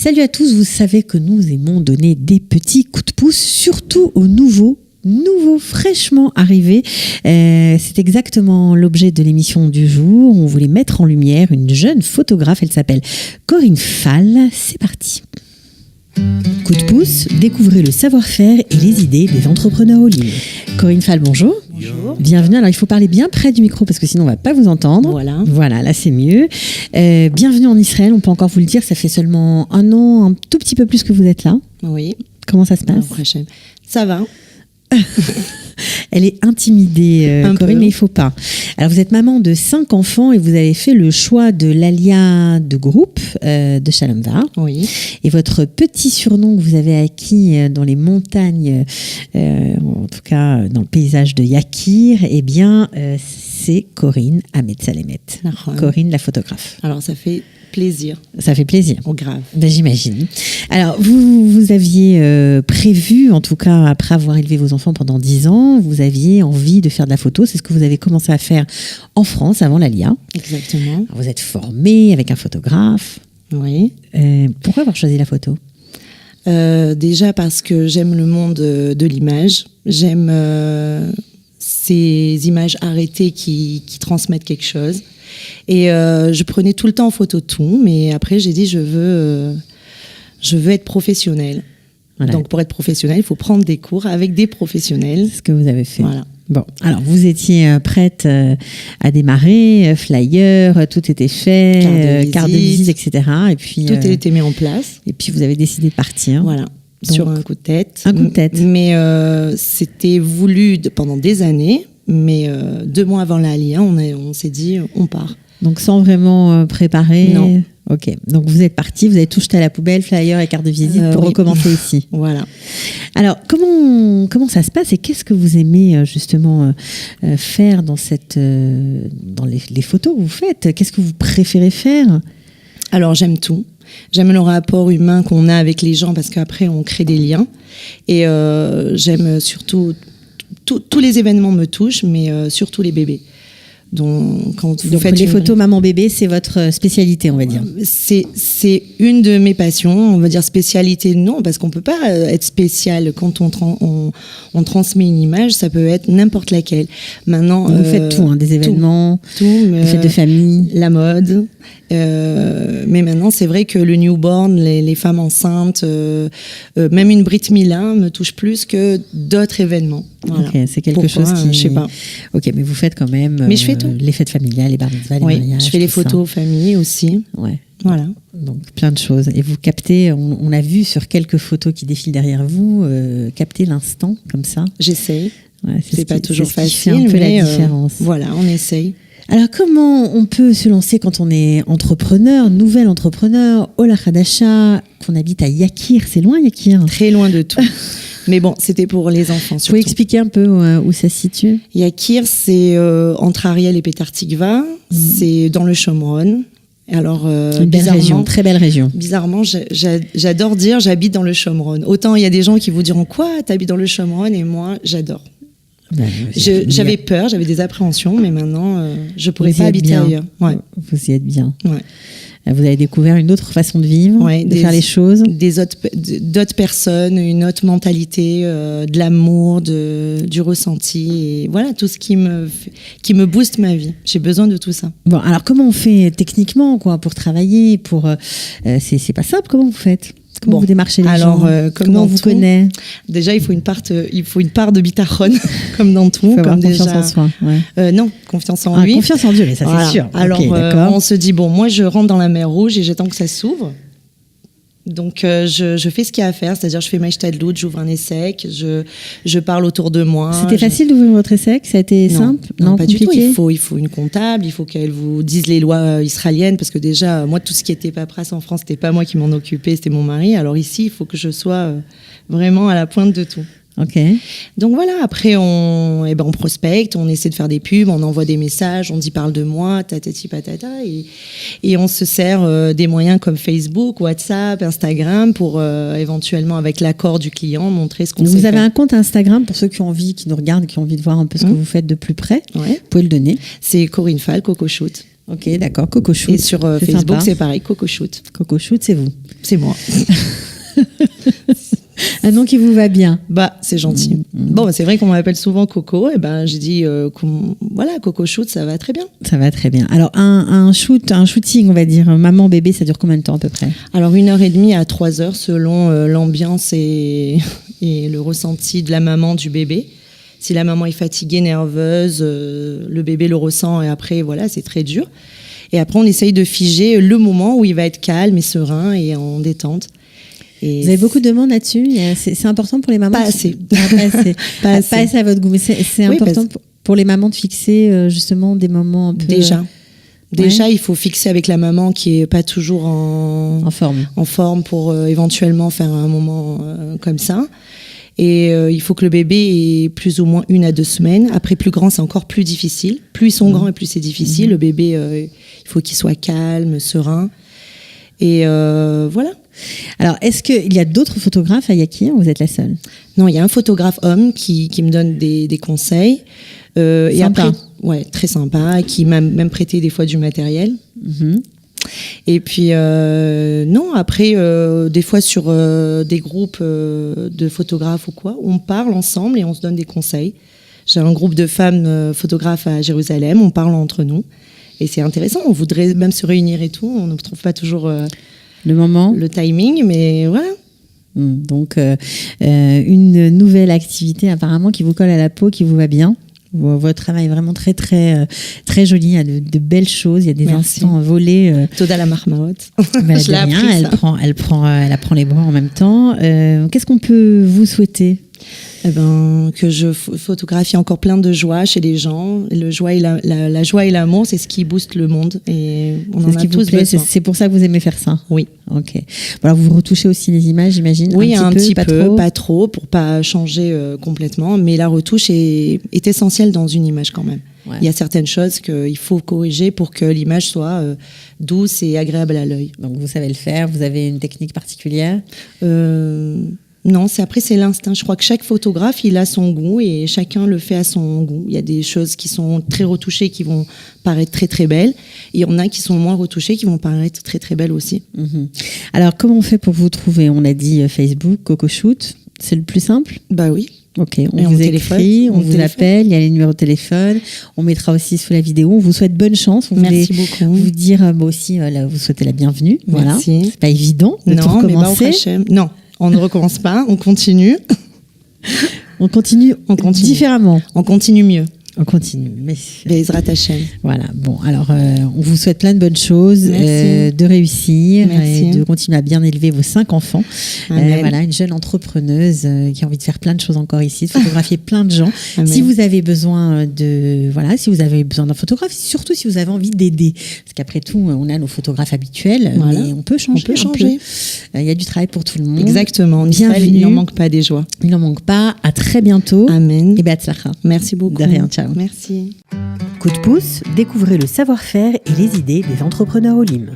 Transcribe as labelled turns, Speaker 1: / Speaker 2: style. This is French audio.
Speaker 1: Salut à tous, vous savez que nous aimons donner des petits coups de pouce, surtout aux nouveaux fraîchement arrivés. C'est exactement l'objet de l'émission du jour. On voulait mettre en lumière une jeune photographe, elle s'appelle Corinne Fall. C'est parti. Coup de pouce, découvrez le savoir-faire et les idées des entrepreneurs au Lille. Corinne Fall, bonjour.
Speaker 2: Bonjour.
Speaker 1: Bienvenue. Alors, il faut parler bien près du micro parce que sinon, on ne va pas vous entendre. Voilà, là, c'est mieux. Bienvenue en Israël. On peut encore vous le dire, ça fait seulement un an, un tout petit peu plus que vous êtes là.
Speaker 2: Oui.
Speaker 1: Comment ça se passe ?
Speaker 2: Ça va.
Speaker 1: Elle est intimidée, Corinne, mais il ne faut pas. Alors, vous êtes maman de 5 enfants et vous avez fait le choix de l'Alia de groupe de Shalom Var.
Speaker 2: Oui.
Speaker 1: Et votre petit surnom que vous avez acquis dans les montagnes, en tout cas dans le paysage de Yakir, eh bien, c'est Corinne Ahmed-Salemet. Corinne, la photographe.
Speaker 2: Alors, ça fait plaisir.
Speaker 1: Ça fait plaisir.
Speaker 2: Oh, grave.
Speaker 1: Ben, j'imagine. Alors, vous aviez prévu, en tout cas, après avoir élevé vos enfants pendant 10 ans, vous aviez envie de faire de la photo. C'est ce que vous avez commencé à faire en France avant l'Alia.
Speaker 2: Exactement.
Speaker 1: Alors, vous êtes formée avec un photographe.
Speaker 2: Oui.
Speaker 1: Pourquoi avoir choisi la photo ?
Speaker 2: Déjà parce que j'aime le monde de l'image. J'aime ces images arrêtées qui transmettent quelque chose. Et je prenais tout le temps en photo tout, mais après j'ai dit je veux être professionnelle. Voilà. Donc pour être professionnelle, il faut prendre des cours avec des professionnels.
Speaker 1: C'est ce que vous avez fait.
Speaker 2: Voilà.
Speaker 1: Bon, alors vous étiez prête à démarrer, flyer, tout était fait, carte de visite, etc. Et puis
Speaker 2: tout a été mis en place.
Speaker 1: Et puis vous avez décidé de partir.
Speaker 2: Voilà. Donc, sur un coup de tête.
Speaker 1: Un coup de tête.
Speaker 2: Mais c'était voulu pendant des années. Mais 2 mois avant l'Alia, on s'est dit, on part.
Speaker 1: Donc sans vraiment préparer.
Speaker 2: Non.
Speaker 1: Ok. Donc vous êtes parti, vous avez tout jeté à la poubelle, flyer et carte de visite pour recommencer ici.
Speaker 2: Voilà.
Speaker 1: Alors comment ça se passe et qu'est-ce que vous aimez justement faire dans les photos que vous faites ? Qu'est-ce que vous préférez faire ?
Speaker 2: Alors j'aime tout. J'aime le rapport humain qu'on a avec les gens parce qu'après on crée des liens. Et j'aime surtout tous les événements me touchent, mais surtout les bébés. Donc, quand vous faites
Speaker 1: les photos maman-bébé, c'est votre spécialité, on va dire.
Speaker 2: C'est une de mes passions, on va dire spécialité, non, parce qu'on peut pas être spécial quand on transmet une image, ça peut être n'importe laquelle. Maintenant,
Speaker 1: vous faites tout, hein, des événements, des fêtes de famille,
Speaker 2: la mode. Mais maintenant, c'est vrai que le newborn, les femmes enceintes, même une Brit Mila me touche plus que d'autres événements. Voilà.
Speaker 1: Ok, c'est quelque chose qui...
Speaker 2: Je sais pas.
Speaker 1: Ok, mais vous faites quand même
Speaker 2: mais je fais tout.
Speaker 1: Les fêtes familiales, les bar mitzvahs, les mariages.
Speaker 2: Je fais les photos famille aussi.
Speaker 1: Ouais.
Speaker 2: Voilà.
Speaker 1: Donc plein de choses. Et vous captez, on a vu sur quelques photos qui défilent derrière vous, capter l'instant comme ça.
Speaker 2: J'essaye.
Speaker 1: Ouais,
Speaker 2: c'est pas toujours facile,
Speaker 1: fait un peu la différence.
Speaker 2: Voilà, on essaye.
Speaker 1: Alors, comment on peut se lancer quand on est entrepreneur, nouvel entrepreneur, Ola Hadasha, qu'on habite à Yakir? C'est loin, Yakir?
Speaker 2: Très loin de tout. Mais bon, c'était pour les enfants surtout.
Speaker 1: Vous pouvez expliquer un peu où ça se situe?
Speaker 2: Yakir, c'est entre Ariel et Petah Tikva. C'est dans le Shomron. Alors,
Speaker 1: une belle région, très belle région.
Speaker 2: Bizarrement, j'adore dire j'habite dans le Shomron. Autant il y a des gens qui vous diront quoi, t'habites dans le Shomron, et moi, j'adore. J'avais peur, j'avais des appréhensions, mais maintenant, je ne pourrais pas habiter ailleurs. Ouais.
Speaker 1: Vous y êtes bien.
Speaker 2: Ouais.
Speaker 1: Vous avez découvert une autre façon de vivre, de faire les choses.
Speaker 2: D'autres personnes, une autre mentalité, de l'amour, du ressenti. Et voilà, tout ce qui me booste ma vie. J'ai besoin de tout ça.
Speaker 1: Bon, alors comment on fait techniquement pour travailler c'est pas simple, comment vous faites? Comment vous démarchez les gens? Comment on vous connaît?
Speaker 2: Déjà, il faut une part de bitachon, comme dans tout.
Speaker 1: Il faut avoir confiance en soi. Ouais.
Speaker 2: Non, confiance en lui.
Speaker 1: Confiance en Dieu, mais ça
Speaker 2: voilà.
Speaker 1: c'est sûr.
Speaker 2: Alors, on se dit, bon, moi je rentre dans la mer Rouge et j'attends que ça s'ouvre. Donc, je fais ce qu'il y a à faire, c'est-à-dire je fais ma shtadlout, j'ouvre un essec, je parle autour de moi.
Speaker 1: C'était facile d'ouvrir votre essec? Ça a été simple?
Speaker 2: Non, pas compliqué. Du tout. Il faut une comptable, il faut qu'elle vous dise les lois israéliennes, parce que déjà, moi, tout ce qui était paperasse en France, c'était pas moi qui m'en occupais, c'était mon mari. Alors ici, il faut que je sois vraiment à la pointe de tout.
Speaker 1: Ok.
Speaker 2: Donc voilà, après on prospecte, on essaie de faire des pubs, on envoie des messages, on dit parle de moi, tatati patata, et on se sert des moyens comme Facebook, WhatsApp, Instagram pour éventuellement avec l'accord du client montrer ce qu'on sait faire.
Speaker 1: Vous avez un compte Instagram pour ceux qui nous regardent, qui ont envie de voir un peu ce que vous faites de plus près.
Speaker 2: Ouais.
Speaker 1: Vous pouvez le donner.
Speaker 2: C'est Corinne Fall, Coco Shoot.
Speaker 1: Ok, d'accord. Coco Shoot.
Speaker 2: Et sur
Speaker 1: C'est
Speaker 2: Facebook,
Speaker 1: sympa.
Speaker 2: c'est pareil, Coco Shoot.
Speaker 1: Coco Shoot, c'est vous.
Speaker 2: C'est moi.
Speaker 1: Un nom qui vous va bien.
Speaker 2: Bah, c'est gentil. Bon, c'est vrai qu'on m'appelle souvent Coco. Et ben, j'ai dit, voilà, Coco Shoot, ça va très bien.
Speaker 1: Ça va très bien. Alors, un shooting, on va dire, maman-bébé, ça dure combien de temps à peu près?
Speaker 2: Alors, 1h30 à 3h selon l'ambiance et le ressenti de la maman, du bébé. Si la maman est fatiguée, nerveuse, le bébé le ressent et après, voilà, c'est très dur. Et après, on essaye de figer le moment où il va être calme et serein et en détente. Et
Speaker 1: Vous avez beaucoup de demandes là-dessus? C'est important pour les mamans?
Speaker 2: Pas assez.
Speaker 1: Pas assez.
Speaker 2: Pas assez.
Speaker 1: Pas assez à votre goût. Mais c'est
Speaker 2: Oui,
Speaker 1: important
Speaker 2: parce-
Speaker 1: pour les mamans de fixer justement des moments un peu
Speaker 2: Déjà, il faut fixer avec la maman qui est pas toujours
Speaker 1: en forme.
Speaker 2: en forme pour éventuellement faire un moment comme ça. Et il faut que le bébé ait plus ou moins 1 à 2 semaines. Après, plus grand, c'est encore plus difficile. Plus ils sont grands et plus c'est difficile. Le bébé, il faut qu'il soit calme, serein. Et voilà.
Speaker 1: Alors, est-ce qu'il y a d'autres photographes à Yakir ou vous êtes la seule?
Speaker 2: Non, il y a un photographe homme qui me donne des conseils. Et
Speaker 1: Sympa.
Speaker 2: après, ouais, très sympa, qui m'a même prêté des fois du matériel.
Speaker 1: Mhm.
Speaker 2: Et puis, non, après, des fois sur des groupes de photographes ou quoi, on parle ensemble et on se donne des conseils. J'ai un groupe de femmes photographes à Jérusalem, on parle entre nous. Et c'est intéressant, on voudrait même se réunir et tout, on ne trouve pas toujours
Speaker 1: Le moment.
Speaker 2: le timing, mais voilà.
Speaker 1: Donc, une nouvelle activité apparemment qui vous colle à la peau, qui vous va bien. Votre travail est vraiment très, très, très joli. Il y a de belles choses. Il y a des
Speaker 2: Merci.
Speaker 1: instants volés.
Speaker 2: Toda la Marmaot.
Speaker 1: Bah,
Speaker 2: Je l'ai
Speaker 1: de rien,
Speaker 2: appris, ça.
Speaker 1: elle apprend les bras en même temps. Qu'est-ce qu'on peut vous souhaiter?
Speaker 2: Eh ben, que je photographie encore plein de joie chez les gens. La joie et l'amour, c'est ce qui booste le monde. Et on
Speaker 1: C'est
Speaker 2: en
Speaker 1: ce
Speaker 2: a
Speaker 1: qui vous
Speaker 2: tous
Speaker 1: plaît.
Speaker 2: besoin.
Speaker 1: C'est pour ça que vous aimez faire ça.
Speaker 2: Oui.
Speaker 1: Ok. Bon, alors vous retouchez aussi les images, j'imagine.
Speaker 2: Oui, un petit
Speaker 1: pas
Speaker 2: peu,
Speaker 1: trop.
Speaker 2: pas trop, pour pas changer complètement. Mais la retouche est essentielle dans une image quand même.
Speaker 1: Ouais.
Speaker 2: Il y a certaines choses qu'il faut corriger pour que l'image soit douce et agréable à l'œil.
Speaker 1: Donc vous savez le faire. Vous avez une technique particulière.
Speaker 2: Non, c'est l'instinct. Je crois que chaque photographe, il a son goût et chacun le fait à son goût. Il y a des choses qui sont très retouchées qui vont paraître très très belles. Et il y en a qui sont moins retouchées qui vont paraître très très belles aussi.
Speaker 1: Mhm. Alors comment on fait pour vous trouver? On a dit Facebook, Coco Shoot. C'est le plus simple?
Speaker 2: Bah oui.
Speaker 1: Ok, on
Speaker 2: Et
Speaker 1: vous écrit,
Speaker 2: téléphone,
Speaker 1: on vous appelle, il y a les numéros de téléphone, on mettra aussi sous la vidéo. On vous souhaite bonne chance. On voulait
Speaker 2: Merci beaucoup.
Speaker 1: vous dire moi aussi, vous souhaitez la bienvenue. Voilà.
Speaker 2: Merci.
Speaker 1: C'est pas évident de tout
Speaker 2: Non, mais
Speaker 1: recommencer.
Speaker 2: Hachem. Non, on ne recommence pas, on continue.
Speaker 1: On continue différemment.
Speaker 2: On continue mieux.
Speaker 1: On continue. Mais
Speaker 2: Bezrat Hachem.
Speaker 1: voilà. Bon, alors on vous souhaite plein de bonnes choses,
Speaker 2: Merci.
Speaker 1: de réussir
Speaker 2: Merci.
Speaker 1: et de continuer à bien élever vos 5 enfants.
Speaker 2: Amen.
Speaker 1: Voilà, une jeune entrepreneuse qui a envie de faire plein de choses encore ici, de photographier plein de gens.
Speaker 2: Amen.
Speaker 1: Si vous avez besoin si vous avez besoin d'un photographe, surtout si vous avez envie d'aider, parce qu'après tout, on a nos photographes habituels,
Speaker 2: Voilà.
Speaker 1: mais on peut changer.
Speaker 2: On peut changer.
Speaker 1: Il y a du travail pour tout le monde.
Speaker 2: Exactement. En Israël,
Speaker 1: Bienvenue.
Speaker 2: il n'en manque pas des joies.
Speaker 1: Il n'en manque pas. À très bientôt.
Speaker 2: Amen.
Speaker 1: Et be'atzlacha.
Speaker 2: Merci beaucoup.
Speaker 1: De rien, ciao.
Speaker 2: Merci.
Speaker 1: Coup de pouce, découvrez le savoir-faire et les idées des entrepreneurs Olim.